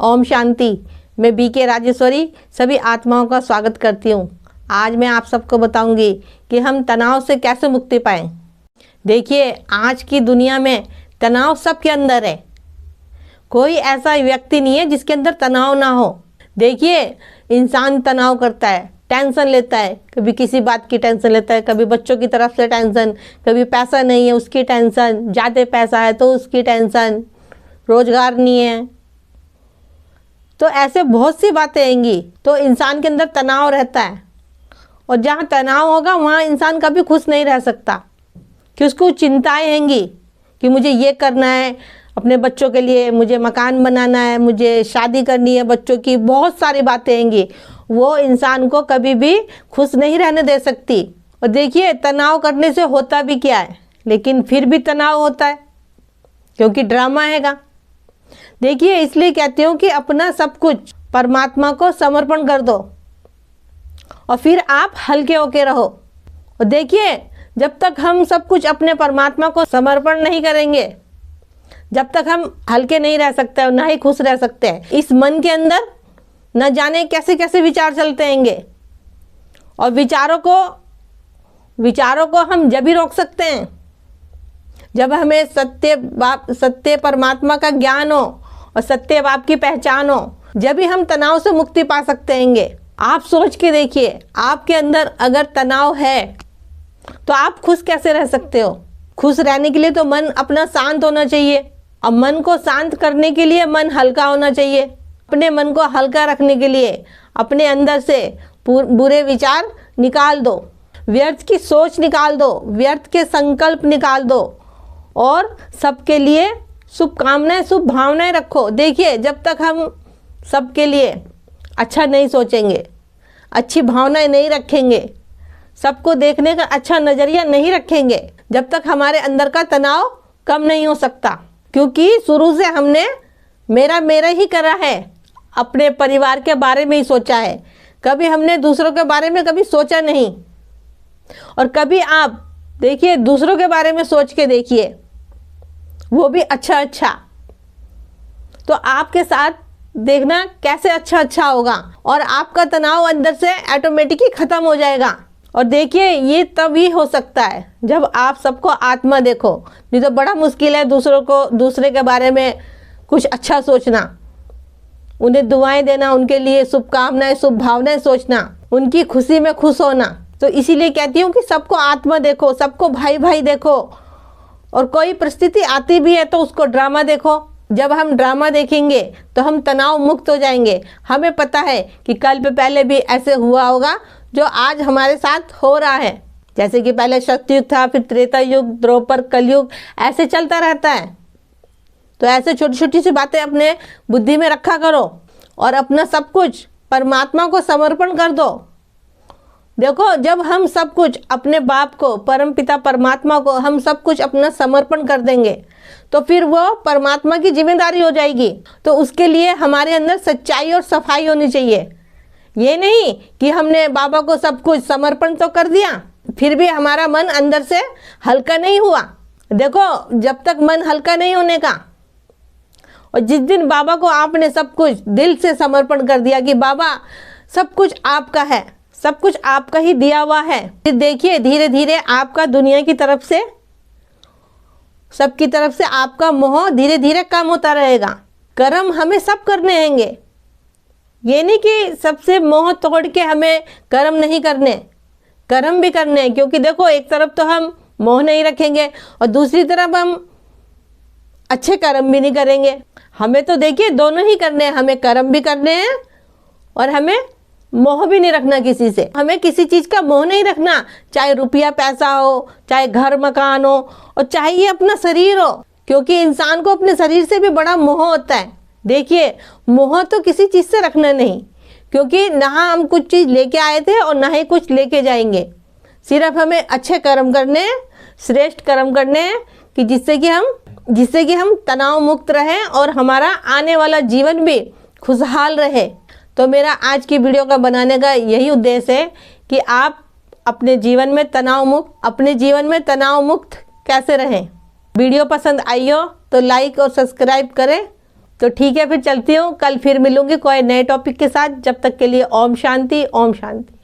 ओम शांति। मैं बीके राजेश्वरी सभी आत्माओं का स्वागत करती हूँ। आज मैं आप सबको बताऊंगी कि हम तनाव से कैसे मुक्ति पाएं। देखिए, आज की दुनिया में तनाव सबके अंदर है। कोई ऐसा व्यक्ति नहीं है जिसके अंदर तनाव ना हो। देखिए, इंसान तनाव करता है, टेंशन लेता है। कभी किसी बात की टेंशन लेता है, कभी बच्चों की तरफ से टेंशन, कभी पैसा नहीं है उसकी टेंशन, ज़्यादा पैसा है तो उसकी टेंशन, रोजगार नहीं है, तो ऐसे बहुत सी बातें आएंगी। तो इंसान के अंदर तनाव रहता है, और जहाँ तनाव होगा वहाँ इंसान कभी खुश नहीं रह सकता, कि उसको चिंताएं आएंगी कि मुझे ये करना है, अपने बच्चों के लिए मुझे मकान बनाना है, मुझे शादी करनी है बच्चों की, बहुत सारी बातें आएंगी। वो इंसान को कभी भी खुश नहीं रहने दे सकती। और देखिए, तनाव करने से होता भी क्या है, लेकिन फिर भी तनाव होता है क्योंकि ड्रामा हैगा। देखिए, इसलिए कहती हूँ कि अपना सब कुछ परमात्मा को समर्पण कर दो और फिर आप हल्के होके रहो। और देखिए, जब तक हम सब कुछ अपने परमात्मा को समर्पण नहीं करेंगे, जब तक हम हल्के नहीं रह सकते और ना ही खुश रह सकते हैं। इस मन के अंदर न जाने कैसे कैसे विचार चलते हैंगे, और विचारों को हम जब ही रोक सकते हैं जब हमें सत्य परमात्मा का ज्ञान हो और सत्य बाप की पहचान हो, जब भी हम तनाव से मुक्ति पा सकते हैंगे। आप सोच के देखिए, आपके अंदर अगर तनाव है तो आप खुश कैसे रह सकते हो। खुश रहने के लिए तो मन अपना शांत होना चाहिए, और मन को शांत करने के लिए मन हल्का होना चाहिए। अपने मन को हल्का रखने के लिए अपने अंदर से बुरे विचार निकाल दो, व्यर्थ की सोच निकाल दो, व्यर्थ के संकल्प निकाल दो, और सबके लिए शुभकामनाएं, शुभ भावनाएं रखो। देखिए, जब तक हम सबके लिए अच्छा नहीं सोचेंगे, अच्छी भावनाएं नहीं रखेंगे, सबको देखने का अच्छा नज़रिया नहीं रखेंगे, जब तक हमारे अंदर का तनाव कम नहीं हो सकता। क्योंकि शुरू से हमने मेरा ही करा है, अपने परिवार के बारे में ही सोचा है, कभी हमने दूसरों के बारे में कभी सोचा नहीं। और कभी आप देखिए, दूसरों के बारे में सोच के देखिए, वो भी अच्छा, तो आपके साथ देखना कैसे अच्छा होगा, और आपका तनाव अंदर से ऑटोमेटिकली ख़त्म हो जाएगा। और देखिए, ये तभी हो सकता है जब आप सबको आत्मा देखो। नहीं तो बड़ा मुश्किल है दूसरे के बारे में कुछ अच्छा सोचना, उन्हें दुआएं देना, उनके लिए शुभकामनाएं, शुभ भावनाएं सोचना, उनकी खुशी में खुश होना। तो इसीलिए कहती हूँ कि सबको आत्मा देखो, सबको भाई भाई देखो, और कोई परिस्थिति आती भी है तो उसको ड्रामा देखो। जब हम ड्रामा देखेंगे तो हम तनाव मुक्त हो जाएंगे। हमें पता है कि कल पे पहले भी ऐसे हुआ होगा जो आज हमारे साथ हो रहा है। जैसे कि पहले सतयुग था, फिर त्रेता युग, द्वापर, कलयुग, ऐसे चलता रहता है। तो ऐसे छोटी छोटी सी बातें अपने बुद्धि में रखा करो, और अपना सब कुछ परमात्मा को समर्पण कर दो। देखो, जब हम सब कुछ अपने बाप को, परम पिता परमात्मा को हम सब कुछ अपना समर्पण कर देंगे, तो फिर वो परमात्मा की जिम्मेदारी हो जाएगी। तो उसके लिए हमारे अंदर सच्चाई और सफाई होनी चाहिए। ये नहीं कि हमने बाबा को सब कुछ समर्पण तो कर दिया, फिर भी हमारा मन अंदर से हल्का नहीं हुआ। देखो, जब तक मन हल्का नहीं होने का, और जिस दिन बाबा को आपने सब कुछ दिल से समर्पण कर दिया कि बाबा सब कुछ आपका है, सब कुछ आपका ही दिया हुआ है, फिर देखिए धीरे धीरे आपका दुनिया की तरफ से, सबकी तरफ से आपका मोह धीरे धीरे कम होता रहेगा। कर्म हमें सब करने हैंगे, ये नहीं कि सबसे मोह तोड़ के हमें कर्म नहीं करने, कर्म भी करने हैं। क्योंकि देखो, एक तरफ तो हम मोह नहीं रखेंगे और दूसरी तरफ हम अच्छे कर्म भी नहीं करेंगे। हमें तो देखिए दोनों ही करने हैं, हमें कर्म भी करने हैं और हमें मोह भी नहीं रखना किसी से। हमें किसी चीज़ का मोह नहीं रखना, चाहे रुपया पैसा हो, चाहे घर मकान हो, और चाहे ये अपना शरीर हो, क्योंकि इंसान को अपने शरीर से भी बड़ा मोह होता है। देखिए, मोह तो किसी चीज़ से रखना नहीं, क्योंकि ना हम कुछ चीज़ लेके आए थे और ना ही कुछ लेके जाएंगे। सिर्फ हमें अच्छे कर्म करने हैं, श्रेष्ठ कर्म करने हैं, कि जिससे कि हम तनाव मुक्त रहें और हमारा आने वाला जीवन भी खुशहाल रहे। तो मेरा आज की वीडियो का बनाने का यही उद्देश्य है कि आप अपने जीवन में तनाव मुक्त कैसे रहें। वीडियो पसंद आई हो तो लाइक और सब्सक्राइब करें तो ठीक है, फिर चलती हूँ, कल फिर मिलूंगी कोई नए टॉपिक के साथ। जब तक के लिए ओम शांति, ओम शांति।